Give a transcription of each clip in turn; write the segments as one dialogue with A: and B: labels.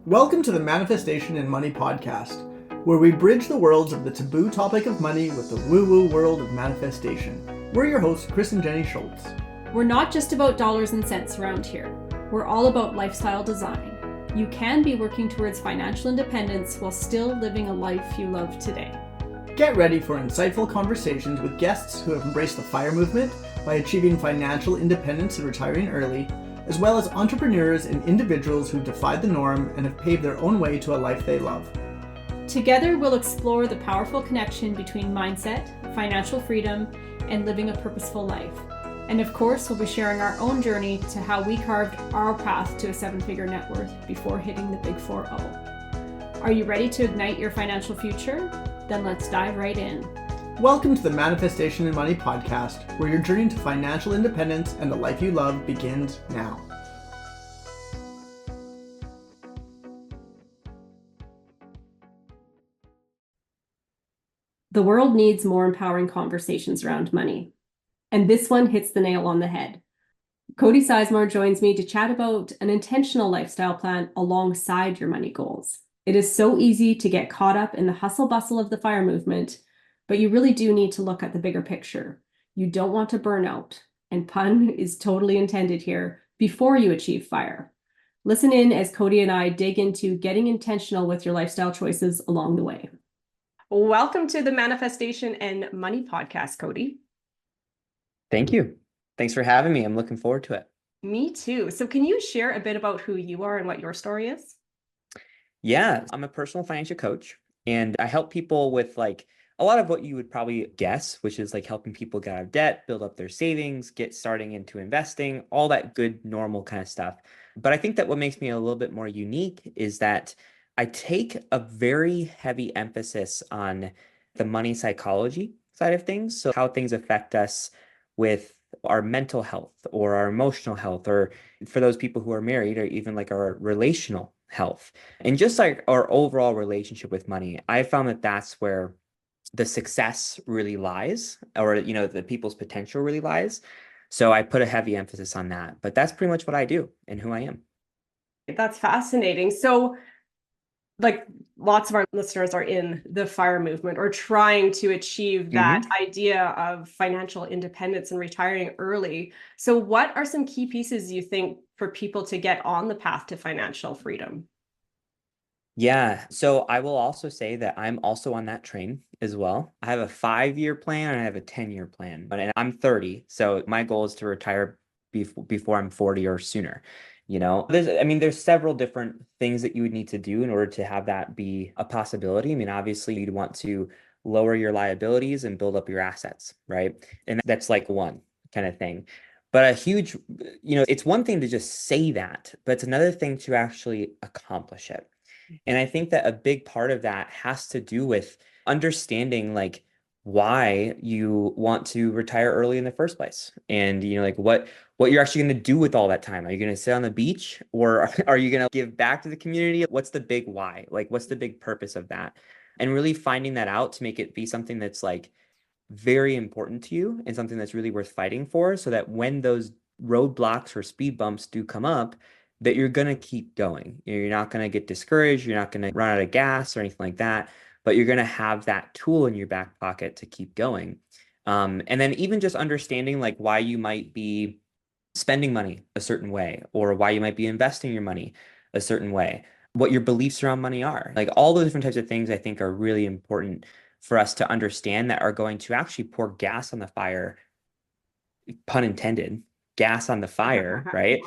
A: Welcome to the Manifestation and Money podcast, where we bridge the worlds of the taboo topic of money with the woo-woo world of manifestation. We're your hosts, Chris and Jenny Schultz.
B: We're not just about dollars and cents around here. We're all about lifestyle design. You can be working towards financial independence while still living a life you love today.
A: Get ready for insightful conversations with guests who have embraced the FIRE movement by achieving financial independence and retiring early, as well as entrepreneurs and individuals who defied the norm and have paved their own way to a life they love.
B: Together, we'll explore the powerful connection between mindset, financial freedom, and living a purposeful life. And of course, we'll be sharing our own journey to how we carved our path to a seven-figure net worth before hitting the big 4-0. Are you ready to ignite your financial future? Then let's dive right in.
A: Welcome to the Manifestation and Money podcast, where your journey to financial independence and the life you love begins now.
B: The world needs more empowering conversations around money. And this one hits the nail on the head. Cody Sizemore joins me to chat about an intentional lifestyle plan alongside your money goals. It is so easy to get caught up in the hustle bustle of the FIRE movement, but you really do need to look at the bigger picture. You don't want to burn out, and pun is totally intended here, before you achieve FIRE. Listen in as Cody and I dig into getting intentional with your lifestyle choices along the way. Welcome to the Manifestation and Money podcast, Cody.
C: Thank you. Thanks for having me. I'm looking forward to it.
B: Me too. So can you share a bit about who you are and what your story is?
C: Yeah, I'm a personal financial coach, and I help people with a lot of what you would probably guess, which is helping people get out of debt, build up their savings, get starting into investing, all that good, normal kind of stuff. But I think that what makes me a little bit more unique is that I take a very heavy emphasis on the money psychology side of things. So how things affect us with our mental health or our emotional health, or for those people who are married, or even our relational health, and just our overall relationship with money. I found that that's where the success really lies, or the people's potential really lies. So I put a heavy emphasis on that. But that's pretty much what I do and who I am.
B: That's fascinating. So lots of our listeners are in the FIRE movement or trying to achieve that idea of financial independence and retiring early. So what are some key pieces you think for people to get on the path to financial freedom?
C: Yeah. So I will also say that I'm also on that train as well. I have a 5-year plan and I have a 10-year plan, and I'm 30. So my goal is to retire before I'm 40 or sooner. There's several different things that you would need to do in order to have that be a possibility. Obviously you'd want to lower your liabilities and build up your assets, right? And that's one kind of thing. But a huge, it's one thing to just say that, but it's another thing to actually accomplish it. And I think that a big part of that has to do with understanding why you want to retire early in the first place. And what you're actually going to do with all that time. Are you going to sit on the beach, or are you going to give back to the community? What's the big why? What's the big purpose of that? And really finding that out to make it be something that's very important to you and something that's really worth fighting for, so that when those roadblocks or speed bumps do come up, that you're going to keep going. You're not going to get discouraged. You're not going to run out of gas or anything like that, but you're going to have that tool in your back pocket to keep going. And then even just understanding why you might be spending money a certain way, or why you might be investing your money a certain way, what your beliefs around money are. All those different types of things I think are really important for us to understand, that are going to actually pour gas on the fire, pun intended, gas on the fire, right?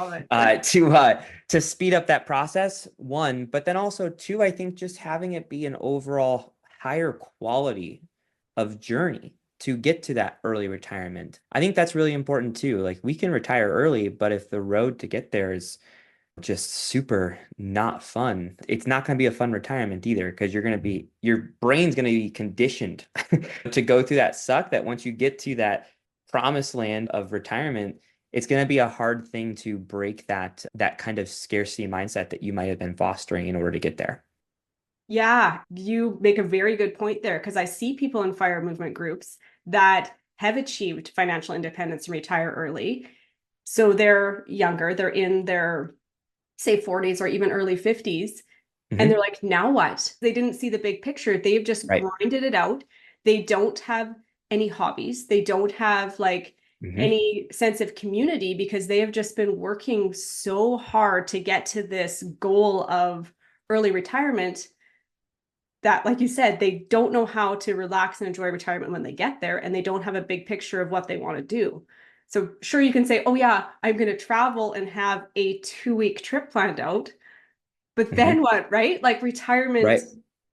C: To speed up that process, one, but then also two, I think just having it be an overall higher quality of journey to get to that early retirement. I think that's really important too. We can retire early, but if the road to get there is just super not fun, it's not going to be a fun retirement either, because your brain's going to be conditioned to go through that suck, that once you get to that promised land of retirement, it's going to be a hard thing to break that kind of scarcity mindset that you might have been fostering in order to get there.
B: Yeah, you make a very good point there, because I see people in FIRE movement groups that have achieved financial independence and retire early. So they're younger, they're in their, say, 40s or even early 50s, And they're
C: Mhm.
B: like, now what? They didn't see the big picture. They've just
C: Right.
B: grinded it out. They don't have any hobbies. They don't have like
C: Mhm.
B: any sense of community because they have just been working so hard to get to this goal of early retirement that, like you said, they don't know how to relax and enjoy retirement when they get there, and they don't have a big picture of what they want to do. So sure, you can say, oh yeah, I'm going to travel and have a 2-week trip planned out. But
C: Mhm.
B: then what, right? Like retirement
C: Right.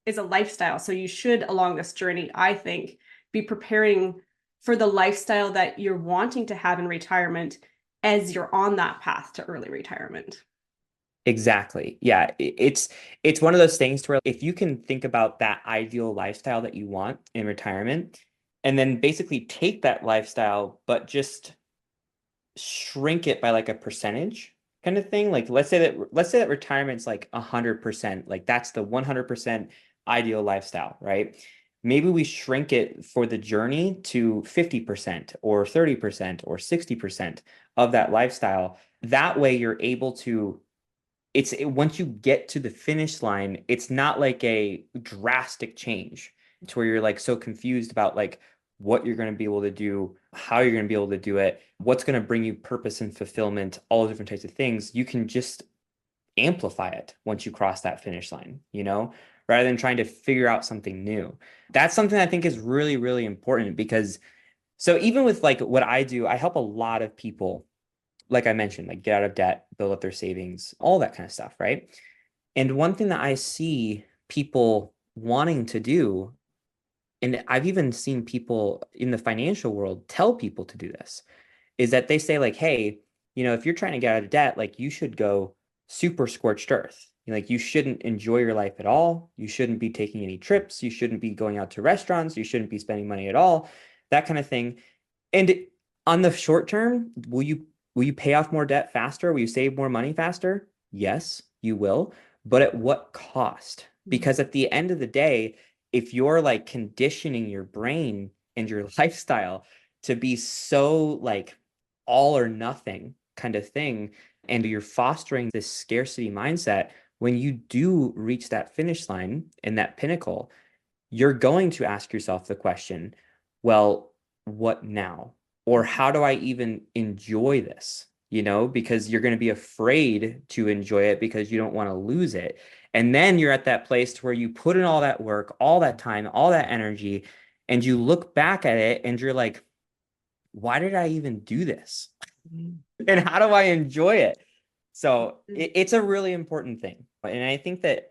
B: is a lifestyle. So you should, along this journey, I think, be preparing for the lifestyle that you're wanting to have in retirement as you're on that path to early retirement.
C: Exactly. Yeah. It's one of those things to where if you can think about that ideal lifestyle that you want in retirement, and then basically take that lifestyle, but just shrink it by like a percentage kind of thing. Like let's say that retirement's like 100%, like that's the 100% ideal lifestyle, right? Maybe we shrink it for the journey to 50% or 30% or 60% of that lifestyle. That way you're able to once you get to the finish line, it's not like a drastic change to where you're like so confused about like what you're going to be able to do, how you're going to be able to do it, what's going to bring you purpose and fulfillment, all different types of things. You can just amplify it once you cross that finish line, rather than trying to figure out something new. That's something I think is really, really important because so even with like what I do, I help a lot of people, like I mentioned, like get out of debt, build up their savings, all that kind of stuff, right? And one thing that I see people wanting to do, and I've even seen people in the financial world tell people to do this, is that they say, like, hey, if you're trying to get out of debt, like you should go super scorched earth. Like you shouldn't enjoy your life at all. You shouldn't be taking any trips. You shouldn't be going out to restaurants. You shouldn't be spending money at all, that kind of thing. And on the short term, will you pay off more debt faster? Will you save more money faster? Yes, you will. But at what cost? Because at the end of the day, if you're like conditioning your brain and your lifestyle to be so like all or nothing kind of thing, and you're fostering this scarcity mindset, when you do reach that finish line and that pinnacle, you're going to ask yourself the question, well, what now? Or how do I even enjoy this? Because you're going to be afraid to enjoy it because you don't want to lose it. And then you're at that place where you put in all that work, all that time, all that energy, and you look back at it and you're like, why did I even do this? And how do I enjoy it? So it's a really important thing. And I think that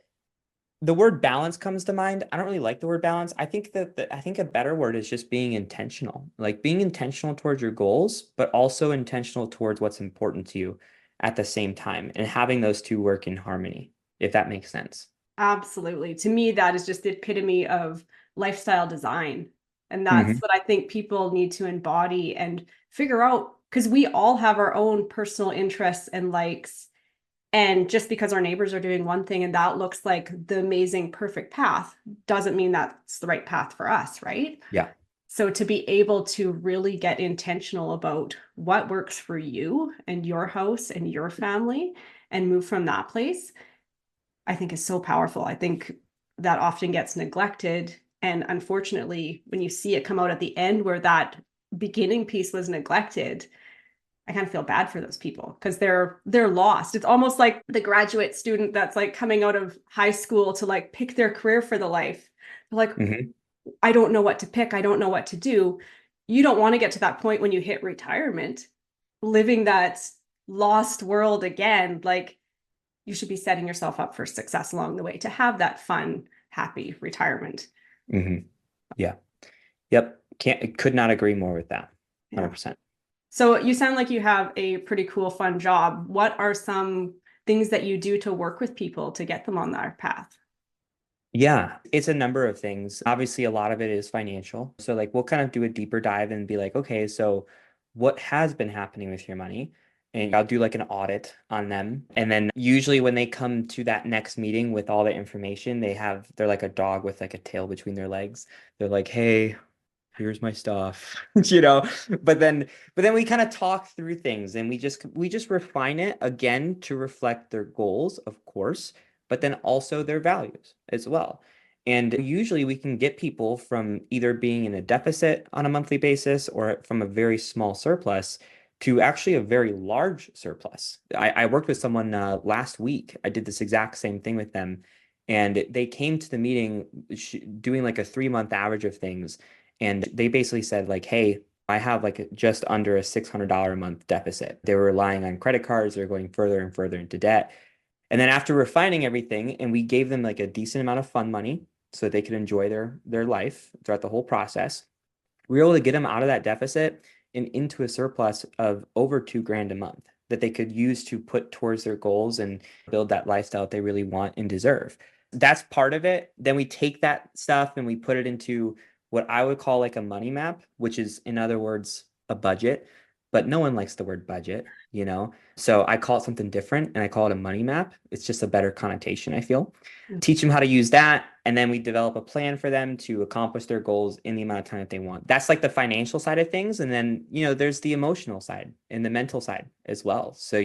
C: the word balance comes to mind. I don't really like the word balance. I think I think a better word is just being intentional, like being intentional towards your goals, but also intentional towards what's important to you at the same time and having those two work in harmony, if that makes sense.
B: Absolutely. To me, that is just the epitome of lifestyle design. And that's
C: Hmm.
B: what I think people need to embody and figure out because we all have our own personal interests and likes. And just because our neighbors are doing one thing and that looks like the amazing, perfect path doesn't mean that's the right path for us, right?
C: Yeah.
B: So to be able to really get intentional about what works for you and your house and your family and move from that place, I think is so powerful. I think that often gets neglected. And unfortunately, when you see it come out at the end where that beginning piece was neglected, I kind of feel bad for those people because they're lost. It's almost like the graduate student that's like coming out of high school to like pick their career for the life. They're like,
C: Hmm.
B: I don't know what to pick. I don't know what to do. You don't want to get to that point when you hit retirement, living that lost world again. Like you should be setting yourself up for success along the way to have that fun, happy retirement.
C: Hmm. Yeah. Yep. Could not agree more with that.
B: Yeah.
C: 100%.
B: So you sound like you have a pretty cool, fun job. What are some things that you do to work with people to get them on that path?
C: Yeah, it's a number of things. Obviously, a lot of it is financial. So, like, we'll kind of do a deeper dive and be like, okay, so what has been happening with your money? And I'll do like an audit on them. And then usually when they come to that next meeting with all the information, they're like a dog with like a tail between their legs. They're like, hey, here's my stuff, you know. But then we kind of talk through things and we just refine it again to reflect their goals, of course, but then also their values as well. And usually we can get people from either being in a deficit on a monthly basis or from a very small surplus to actually a very large surplus. I worked with someone last week. I did this exact same thing with them. And they came to the meeting doing like a 3-month average of things. And they basically said like, hey, I have like just under a $600 a month deficit. They were relying on credit cards. They're going further and further into debt. And then after refining everything, and we gave them like a decent amount of fund money so that they could enjoy their life throughout the whole process, we were able to get them out of that deficit and into a surplus of over $2,000 a month that they could use to put towards their goals and build that lifestyle that they really want and deserve. That's part of it. Then we take that stuff and we put it into what I would call like a money map, which is, in other words, a budget. But no one likes the word budget, you know? So I call it something different and I call it a money map. It's just a better connotation, I feel. Teach them how to use that. And then we develop a plan for them to accomplish their goals in the amount of time that they want. That's like the financial side of things. And then, there's the emotional side and the mental side as well. So,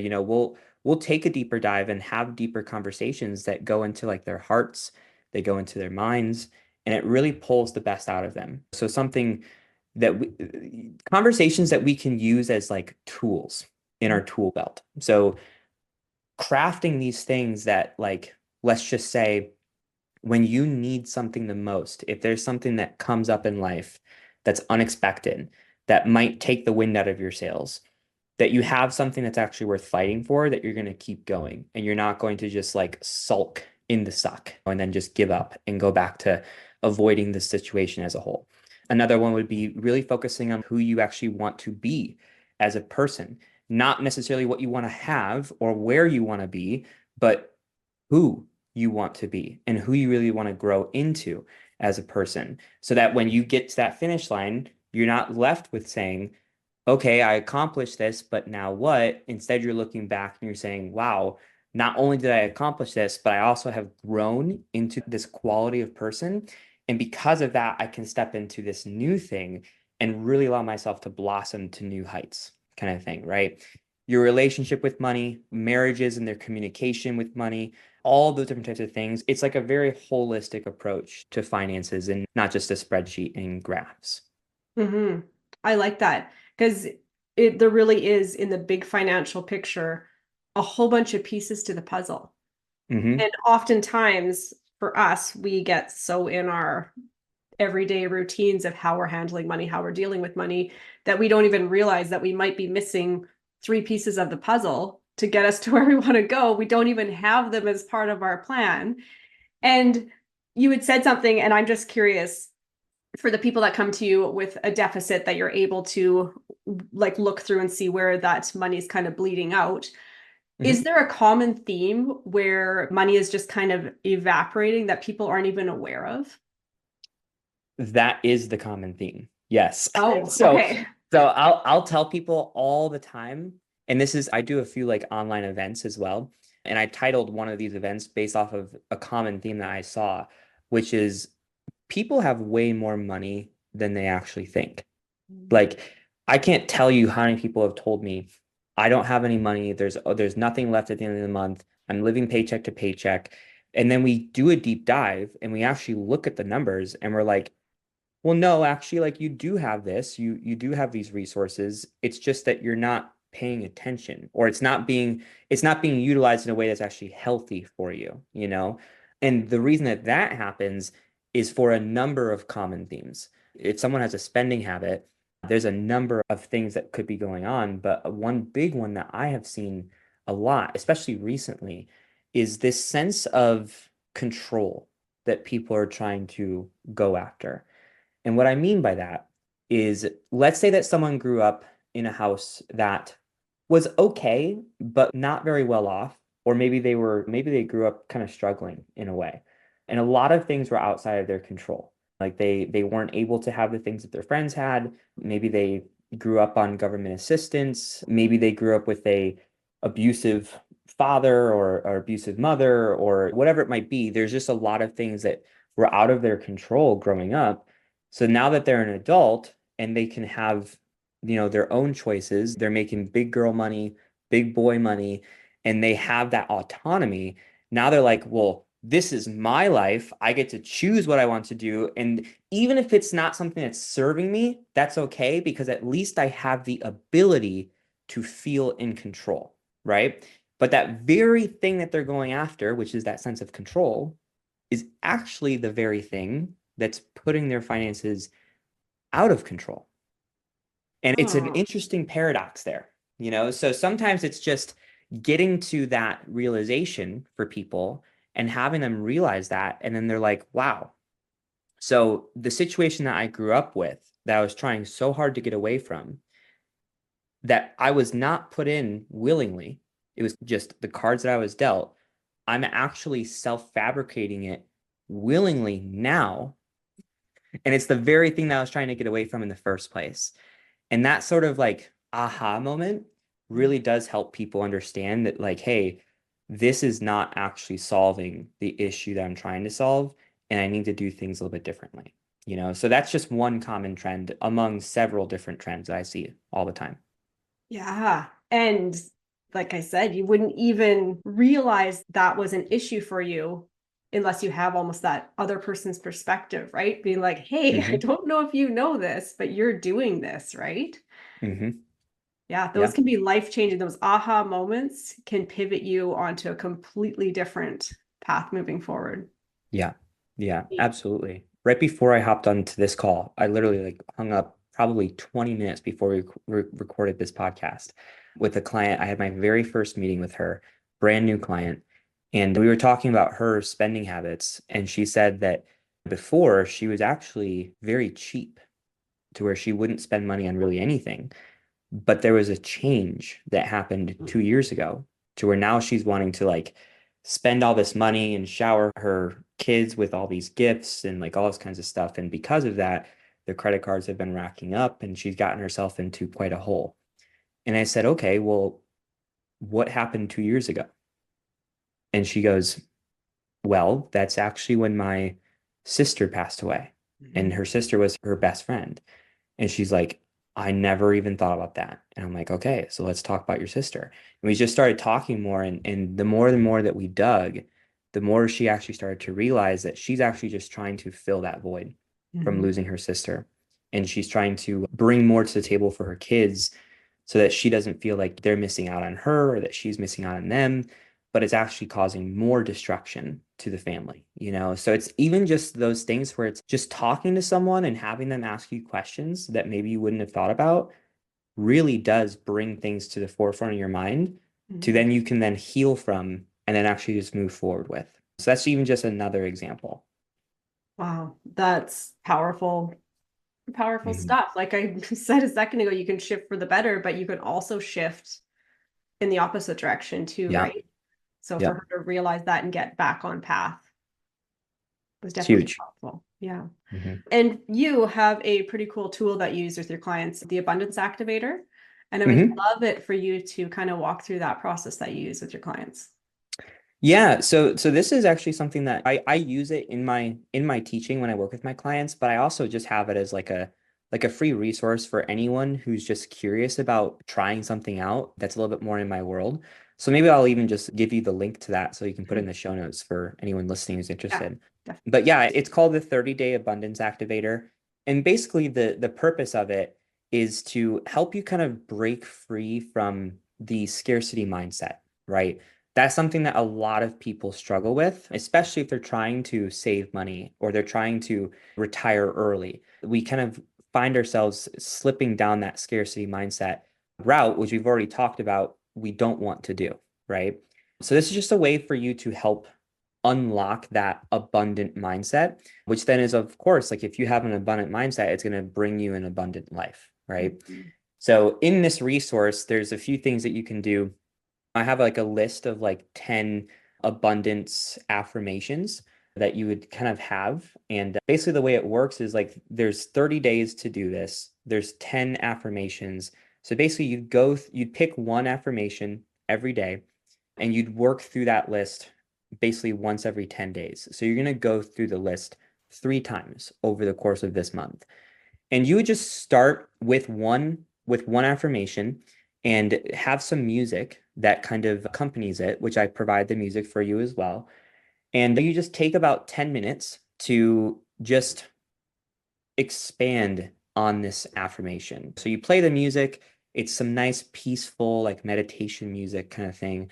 C: we'll take a deeper dive and have deeper conversations that go into like their hearts, they go into their minds, and it really pulls the best out of them. So conversations that we can use as like tools in our tool belt. So crafting these things that, like, let's just say when you need something the most, if there's something that comes up in life that's unexpected, that might take the wind out of your sails, that you have something that's actually worth fighting for, that you're going to keep going and you're not going to just like sulk in the suck and then just give up and go back to avoiding the situation as a whole. Another one would be really focusing on who you actually want to be as a person, not necessarily what you want to have or where you want to be, but who you want to be and who you really want to grow into as a person. So that when you get to that finish line, you're not left with saying, okay, I accomplished this, but now what? Instead, you're looking back and you're saying, wow, not only did I accomplish this, but I also have grown into this quality of person. And because of that, I can step into this new thing and really allow myself to blossom to new heights, kind of thing, right? Your relationship with money, marriages and their communication with money, all those different types of things. It's like a very holistic approach to finances and not just a spreadsheet and graphs.
B: Mm-hmm. I like that because there really is, in the big financial picture, a whole bunch of pieces to the puzzle.
C: Mm-hmm.
B: And oftentimes for us, we get so in our everyday routines of how we're handling money, how we're dealing with money, that we don't even realize that we might be missing 3 pieces of the puzzle to get us to where we want to go. We don't even have them as part of our plan. And you had said something, and I'm just curious, for the people that come to you with a deficit that you're able to like look through and see where that money's kind of bleeding out. Is there a common theme where money is just kind of evaporating that people aren't even aware of?
C: That is the common theme. Yes.
B: Oh,
C: So
B: okay.
C: I'll tell people all the time, and I do a few like online events as well. And I titled one of these events based off of a common theme that I saw, which is people have way more money than they actually think. Like, I can't tell you how many people have told me, I don't have any money. There's nothing left at the end of the month. I'm living paycheck to paycheck. And then we do a deep dive and we actually look at the numbers and we're like, well, no, actually, like you do have this, you do have these resources. It's just that you're not paying attention, or it's not being utilized in a way that's actually healthy for you, you know? And the reason that happens is for a number of common themes. If someone has a spending habit, there's a number of things that could be going on, but one big one that I have seen a lot, especially recently, is this sense of control that people are trying to go after. And what I mean by that is, let's say that someone grew up in a house that was okay, but not very well off, or maybe they grew up kind of struggling in a way. And a lot of things were outside of their control. Like they weren't able to have the things that their friends had. Maybe they grew up on government assistance. Maybe they grew up with a abusive father or abusive mother or whatever it might be. There's just a lot of things that were out of their control growing up. So now that they're an adult and they can have, their own choices, they're making big girl money, big boy money, and they have that autonomy. Now they're like, well, this is my life. I get to choose what I want to do. And even if it's not something that's serving me, that's okay, because at least I have the ability to feel in control, right? But that very thing that they're going after, which is that sense of control, is actually the very thing that's putting their finances out of control. And it's an interesting paradox there, So sometimes it's just getting to that realization for people and having them realize that. And then they're like, wow. So the situation that I grew up with, that I was trying so hard to get away from, that I was not put in willingly, it was just the cards that I was dealt. I'm actually self-fabricating it willingly now. And it's the very thing that I was trying to get away from in the first place. And that sort of like aha moment really does help people understand that, like, hey, this is not actually solving the issue that I'm trying to solve, and I need to do things a little bit differently. So that's just one common trend among several different trends that I see all the time.
B: Yeah. And like I said, you wouldn't even realize that was an issue for you unless you have almost that other person's perspective, right? Being like, hey, I don't know if you know this, but you're doing this, right? Yeah, those can be life-changing. Those aha moments can pivot you onto a completely different path moving forward.
C: Yeah, absolutely. Right before I hopped onto this call, I literally like hung up probably 20 minutes before we recorded this podcast with a client. I had my very first meeting with her, brand new client, and we were talking about her spending habits. And she said that before she was actually very cheap, to where she wouldn't spend money on really anything. But there was a change that happened 2 years ago, to where now she's wanting to like spend all this money and shower her kids with all these gifts and like all this kinds of stuff. And because of that, the credit cards have been racking up and she's gotten herself into quite a hole. And I said, okay, well, what happened 2 years ago? And she goes, well, that's actually when my sister passed away. And her sister was her best friend. And she's like, I never even thought about that. And I'm like, okay, so let's talk about your sister. And we just started talking more. And the more that we dug, the more she actually started to realize that she's actually just trying to fill that void from losing her sister. And she's trying to bring more to the table for her kids so that she doesn't feel like they're missing out on her or that she's missing out on them, but it's actually causing more destruction to the family. So it's even just those things where it's just talking to someone and having them ask you questions that maybe you wouldn't have thought about really does bring things to the forefront of your mind to then you can then heal from and then actually just move forward with. So that's even just another example.
B: Wow, that's powerful stuff. Like I said a second ago, you can shift for the better, but you can also shift in the opposite direction too,
C: Yeah.
B: right? So
C: Yeah.
B: for her to realize that and get back on path was
C: It's
B: definitely
C: huge.
B: helpful. Yeah. And you have a pretty cool tool that you use with your clients, the abundance activator. And I would love it for you to kind of walk through that process that you use with your clients.
C: Yeah, so this is actually something that I use it in my teaching when I work with my clients, but I also just have it as like a free resource for anyone who's just curious about trying something out that's a little bit more in my world. So maybe I'll even just give you the link to that so you can put it in the show notes for anyone listening who's interested. But yeah, it's called the 30-day abundance activator. And basically the purpose of it is to help you kind of break free from the scarcity mindset, right? That's something that a lot of people struggle with, especially if they're trying to save money or they're trying to retire early. We kind of find ourselves slipping down that scarcity mindset route, which we've already talked about, we don't want to do, right? So this is just a way for you to help unlock that abundant mindset, which then is, of course, like if you have an abundant mindset, it's going to bring you an abundant life, right? So in this resource, there's a few things that you can do. I have like a list of like 10 abundance affirmations that you would kind of have. And basically the way it works is like there's 30 days to do this. There's 10 affirmations. So basically you'd pick one affirmation every day and you'd work through that list basically once every 10 days. So you're going to go through the list 3 times over the course of this month. And you would just start with one affirmation and have some music that kind of accompanies it, which I provide the music for you as well. And you just take about 10 minutes to just expand on this affirmation. So you play the music, it's some nice peaceful like meditation music kind of thing.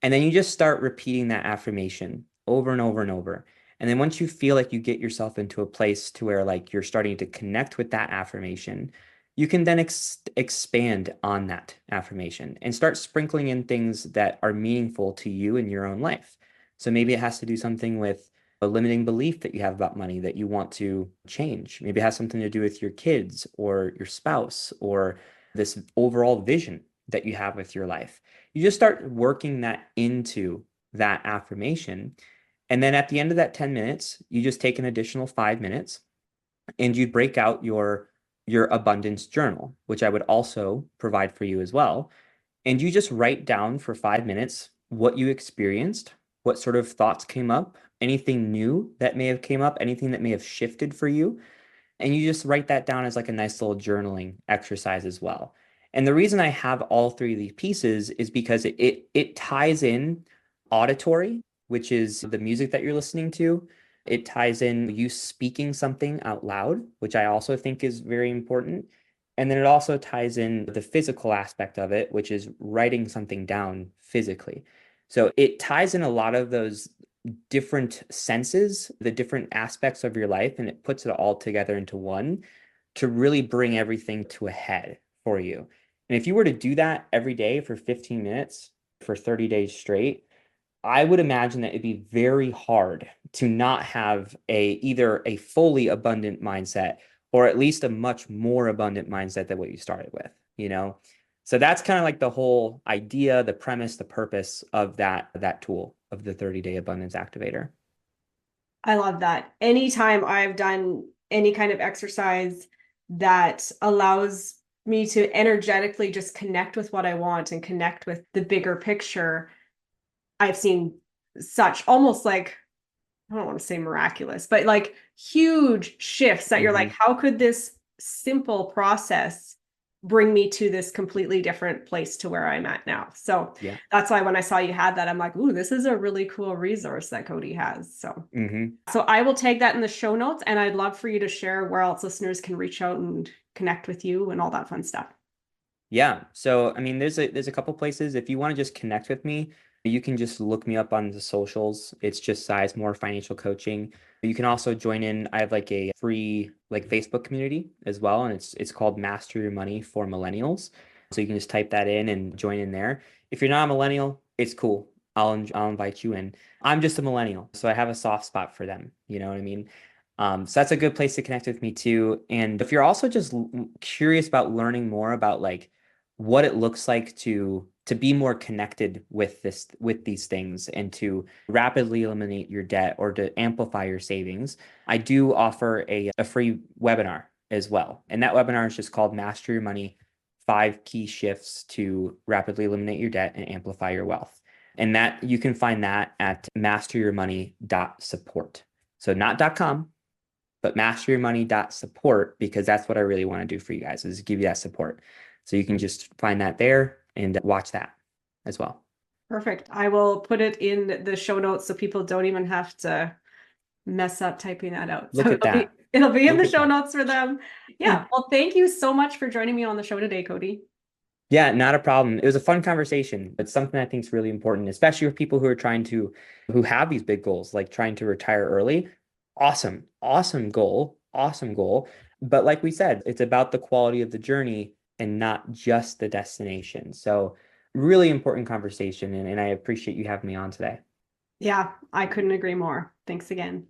C: And then you just start repeating that affirmation over and over and over. And then once you feel like you get yourself into a place to where like you're starting to connect with that affirmation, you can then expand on that affirmation and start sprinkling in things that are meaningful to you in your own life. So maybe it has to do something with a limiting belief that you have about money that you want to change. Maybe it has something to do with your kids or your spouse or this overall vision that you have with your life. You just start working that into that affirmation. And then at the end of that 10 minutes, you just take an additional 5 minutes and you break out your abundance journal, which I would also provide for you as well. And you just write down for 5 minutes what you experienced, what sort of thoughts came up, anything new that may have came up, anything that may have shifted for you. And you just write that down as like a nice little journaling exercise as well. And the reason I have all three of these pieces is because it ties in auditory, which is the music that you're listening to. It ties in you speaking something out loud, which I also think is very important. And then it also ties in the physical aspect of it, which is writing something down physically. So it ties in a lot of those different senses, the different aspects of your life, and it puts it all together into one to really bring everything to a head for you. And if you were to do that every day for 15 minutes for 30 days straight, I would imagine that it'd be very hard to not have either a fully abundant mindset or at least a much more abundant mindset than what you started with, you know? So that's kind of like the whole idea, the premise, the purpose of that tool of the 30-day abundance activator.
B: I love that. Anytime I've done any kind of exercise that allows me to energetically just connect with what I want and connect with the bigger picture, I've seen such almost like, I don't want to say miraculous, but like huge shifts that you're like, how could this simple process bring me to this completely different place to where I'm at now? So that's why when I saw you had that, I'm like, ooh, this is a really cool resource that Cody has. So, so I will tag that in the show notes, and I'd love for you to share where else listeners can reach out and connect with you and all that fun stuff.
C: Yeah. So, I mean, there's a couple places. If you want to just connect with me, you can just look me up on the socials. It's just Sizemore Financial Coaching. You can also join in. I have like a free like Facebook community as well, and it's called Master Your Money for Millennials. So you can just type that in and join in there. If you're not a millennial, it's cool. I'll invite you in. I'm just a millennial, so I have a soft spot for them. You know what I mean? So that's a good place to connect with me too. And if you're also just curious about learning more about like what it looks like to be more connected with these things and to rapidly eliminate your debt or to amplify your savings, I do offer a free webinar as well. And that webinar is just called Master Your Money, 5 Key Shifts to Rapidly Eliminate Your Debt and Amplify Your Wealth. And that you can find that at masteryourmoney.support. So not .com, but masteryourmoney.support, because that's what I really want to do for you guys, is give you that support. So you can just find that there and watch that as well. Perfect.
B: I will put it in the show notes so people don't even have to mess up typing that out.
C: Look at that.
B: It'll be in the show notes for them. Yeah. Well, thank you so much for joining me on the show today, Cody.
C: Yeah, not a problem. It was a fun conversation. It's something I think is really important, especially with people who are who have these big goals, like trying to retire early. Awesome goal. But like we said, it's about the quality of the journey and not just the destination. So really important conversation. And I appreciate you having me on today.
B: Yeah, I couldn't agree more. Thanks again.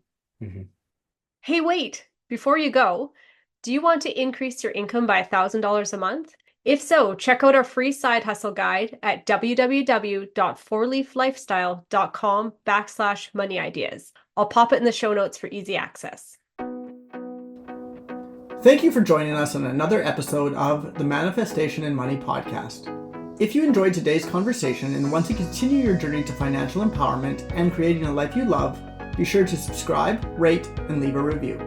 B: Hey, wait, before you go, do you want to increase your income by $1,000 a month? If so, check out our free side hustle guide at www.4leaflifestyle.com/money ideas. I'll pop it in the show notes for easy access.
A: Thank you for joining us on another episode of the Manifestation and Money podcast. If you enjoyed today's conversation and want to continue your journey to financial empowerment and creating a life you love, be sure to subscribe, rate, and leave a review.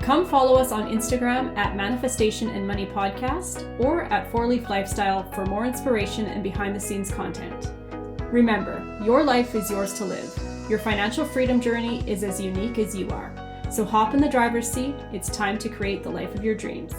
B: Come follow us on Instagram at Manifestation and Money Podcast or at 4-Leaf Lifestyle for more inspiration and behind the scenes content. Remember, your life is yours to live. Your financial freedom journey is as unique as you are. So hop in the driver's seat. It's time to create the life of your dreams.